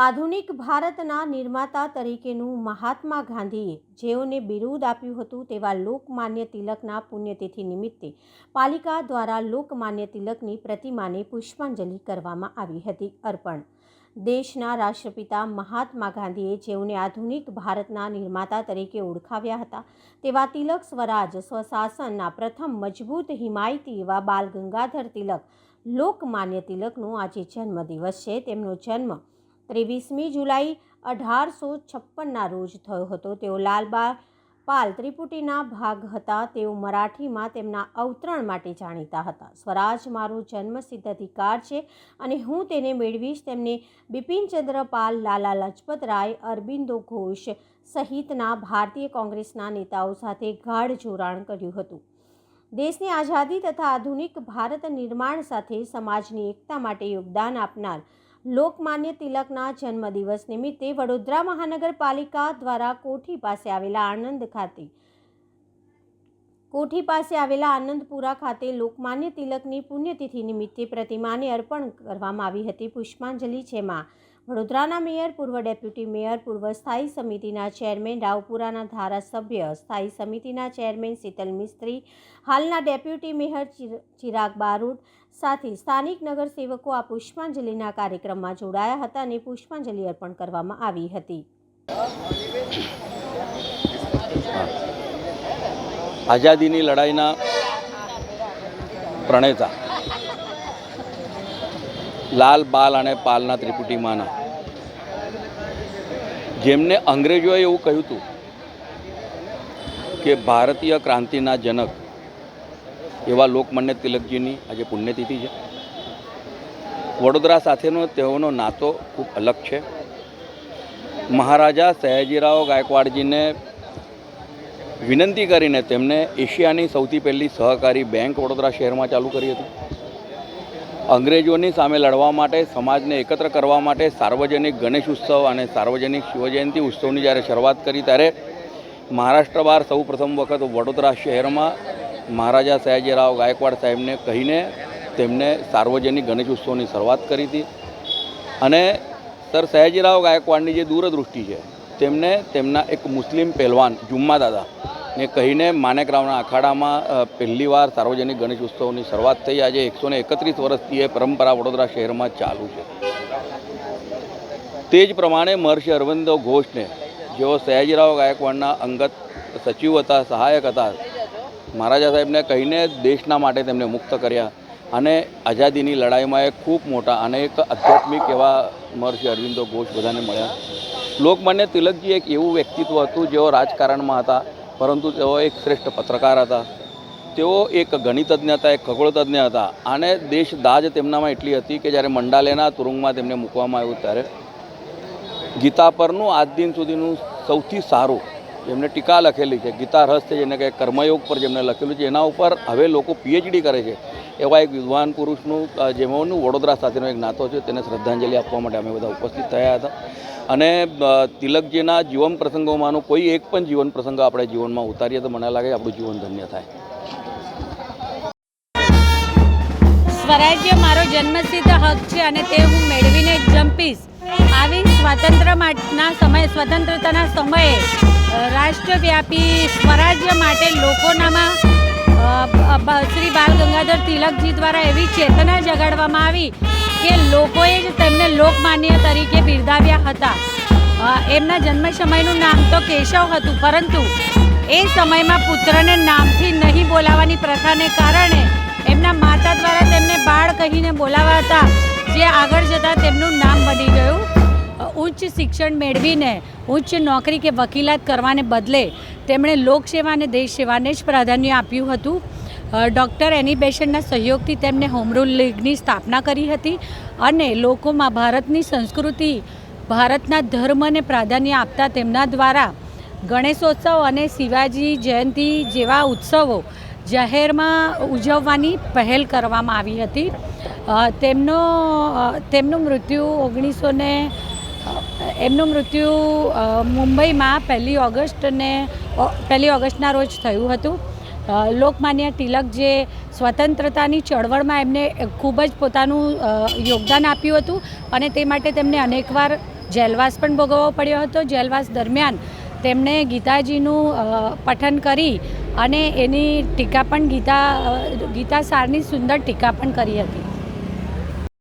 આધુનિક ભારતના નિર્માતા તરીકેનું મહાત્મા ગાંધીએ જેઓને બિરુદ આપ્યું હતું તેવા લોકમાન્ય તિલકના પુણ્યતિથિ નિમિત્તે પાલિકા દ્વારા લોકમાન્ય તિલકની પ્રતિમાને પુષ્પાંજલિ કરવામાં આવી હતી અર્પણ। દેશના રાષ્ટ્રપિતા મહાત્મા ગાંધીએ જેઓને આધુનિક ભારતના નિર્માતા તરીકે ઓળખાવ્યા હતા તેવા તિલક સ્વરાજ સ્વશાસનના પ્રથમ મજબૂત હિમાયતી એવા બાલ ગંગાધર તિલક લોકમાન્ય તિલકનો આજે જન્મદિવસ છે। તેમનો જન્મ 23મી જુલાઈ 1856ના રોજ થયો હતો। તેઓ લાલપાલ ત્રિપુટીના ભાગ હતા। તેઓ મરાઠીમાં તેમના અવતરણ માટે જાણીતા હતા। સ્વરાજ મારો જન્મસિદ્ધ અધિકાર છે અને હું તેને મેળવીશ તેમને બિપિનચંદ્ર પાલ, લાલા લજપત રાય, અરબિંદો ઘોષ સહિતના ભારતીય કોંગ્રેસના નેતાઓ સાથે ગાઢ જોડાણ કર્યું હતું। દેશની આઝાદી તથા આધુનિક ભારત નિર્માણ સાથે સમાજની એકતા માટે યોગદાન આપનાર લોકમાન્ય તિલકના જન્મદિવસ નિમિત્તે વડોદરા મહાનગરપાલિકા દ્વારા કોઠી પાસે આવેલા આનંદપુરા ખાતે લોકમાન્ય તિલકની પુણ્યતિથિ નિમિત્તે પ્રતિમાને અર્પણ કરવામાં આવી હતી પુષ્પાંજલિ, જેમાં વડોદરાના મેયર, પૂર્વ ડેપ્યુટી મેયર, પૂર્વ સ્થાયી સમિતિના ચેરમેન, રાવપુરાના ધારાસભ્ય, સ્થાયી સમિતિના ચેરમેન શીતલ મિસ્ત્રી, હાલના ડેપ્યુટી મેયર ચિરાગ બારોટ સાથે સ્થાનિક નગરસેવકો આ પુષ્પાંજલિના કાર્યક્રમમાં જોડાયા હતા અને પુષ્પાંજલિ અર્પણ કરવામાં આવી હતી। આઝાદીની લડાઈના પ્રણેતા લાલ, બાલ અને પાલના ત્રિપુટીમાંના જેમને અંગ્રેજોએ એવું કહ્યું હતું કે ભારતીય ક્રાંતિના જનક એવા લોકમાન્ય તિલકજીની આજે પુણ્યતિથિ છે। વડોદરા સાથેનો તેઓનો નાતો ખૂબ અલગ છે। મહારાજા સયાજીરાવ ગાયકવાડજીને વિનંતી કરીને તેમને એશિયાની સૌથી પહેલી સહકારી બેંક વડોદરા શહેરમાં ચાલુ કરી હતી। અંગ્રેજોની સામે લડવા માટે, સમાજને એકત્ર કરવા માટે સાર્વજનિક ગણેશ ઉત્સવ અને સાર્વજનિક શિવજયંતિ ઉત્સવની જ્યારે શરૂઆત કરી ત્યારે મહારાષ્ટ્ર બહાર સૌ પ્રથમ વખત વડોદરા શહેરમાં મહારાજા સયાજીરાવ ગાયકવાડ સાહેબને કહીને તેમને સાર્વજનિક ગણેશ ઉત્સવની શરૂઆત કરી હતી। અને સર સયાજીરાવ ગાયકવાડની જે દૂરદૃષ્ટિ છે તેમને તેમના એક મુસ્લિમ પહેલવાન જુમ્મા દાદાને કહીને માનેકરાવના અખાડામાં પહેલીવાર સાર્વજનિક ગણેશ ઉત્સવની શરૂઆત થઈ। આજે 131 વર્ષથી એ પરંપરા વડોદરા શહેરમાં ચાલુ છે। તે જ પ્રમાણે મહર્ષિ અરવિંદો ઘોષને જેઓ સયાજીરાવ ગાયકવાડના અંગત સચિવ હતા, સહાયક હતા, મહારાજા સાહેબને કહીને દેશના માટે તેમને મુક્ત કર્યા અને આઝાદીની લડાઈમાં એક ખૂબ મોટા અને એક આધ્યાત્મિક એવા મહર્ષિ અરવિંદો ઘોષ બધાને મળ્યા। લોકમાન્ય તિલકજી એક એવું વ્યક્તિત્વ હતું જેઓ રાજકારણમાં હતા પરંતુ તેઓ એક શ્રેષ્ઠ પત્રકાર હતા। તેઓ એક ગણિતજ્ઞ હતા, એક ખગોળતજ્ઞ હતા અને દેશ દાજ તેમનામાં એટલી હતી કે જ્યારે મંડાલેના તુરુંગમાં તેમને મૂકવામાં આવ્યું ત્યારે ગીતા પરનું આજ દિન સુધીનું સૌથી સારું જેમને ટીકા લખેલી છે, ગીતા રસ છે જેને કહે, કર્મયોગ પર જેમને લખેલું છે, એના ઉપર હવે લોકો PhD કરે છે એવા એક વિદ્વાન પુરુષનું જેમનું વડોદરા સાથેનો એક નાતો છે તેને શ્રદ્ધાંજલિ આપવા માટે અમે બધા ઉપસ્થિત થયા હતા। અને તિલકજીના જીવન પ્રસંગોમાંનો કોઈ એક પણ જીવન પ્રસંગ આપણે જીવનમાં ઉતારીએ તો મને લાગે આપણું જીવન ધન્ય થાય। સ્વરાજ્ય મારો જન્મસિદ્ધ હક છે અને તે હું મેળવીને જંપીશ। આવી સ્વતંત્રતાના સમયે રાષ્ટ્રવ્યાપી સ્વરાજ્ય માટે લોકોનામાં શ્રી બાલ ગંગાધર તિલકજી દ્વારા એવી ચેતના જગાડવામાં આવી કે લોકોએ જ તેમને લોકમાન્ય તરીકે બિરદાવ્યા હતા। એમના જન્મ સમયનું નામ તો કેશવ હતું, પરંતુ એ સમયમાં પુત્રને નામથી નહીં બોલાવવાની પ્રથાને કારણે એમના માતા દ્વારા તેમને બાળ કહીને બોલાવાતા, જે આગળ જતાં તેમનું નામ બની ગયું। ઉચ્ચ શિક્ષણ મેળવીને ઉચ્ચ નોકરી કે વકીલાત કરવાને બદલે તેમણે લોકસેવા અને દેશ સેવાને જ પ્રાધાન્ય આપ્યું હતું। ડૉક્ટર એની બેસનના સહયોગથી તેમને હોમ રૂલ લીગની સ્થાપના કરી હતી અને લોકોમાં ભારતની સંસ્કૃતિ, ભારતના ધર્મને પ્રાધાન્ય આપતા તેમના દ્વારા ગણેશોત્સવ અને શિવાજી જયંતિ જેવા ઉત્સવો જાહેરમાં ઉજવવાની પહેલ કરવામાં આવી હતી। તેમનું મૃત્યુ મુંબઈમાં 1 ઓગસ્ટના રોજ થયું હતું। લોકમાન્ય તિલક જે સ્વતંત્રતાની ચળવળમાં એમને ખૂબ જ પોતાનું યોગદાન આપ્યું હતું અને તે માટે તેમને અનેકવાર જેલવાસ પણ ભોગવવો પડ્યો હતો. જેલવાસ દરમિયાન તેમણે ગીતાજીનું પઠન કરી અને એની ટીકા પણ ગીતા સારની સુંદર ટીકા પણ કરી હતી.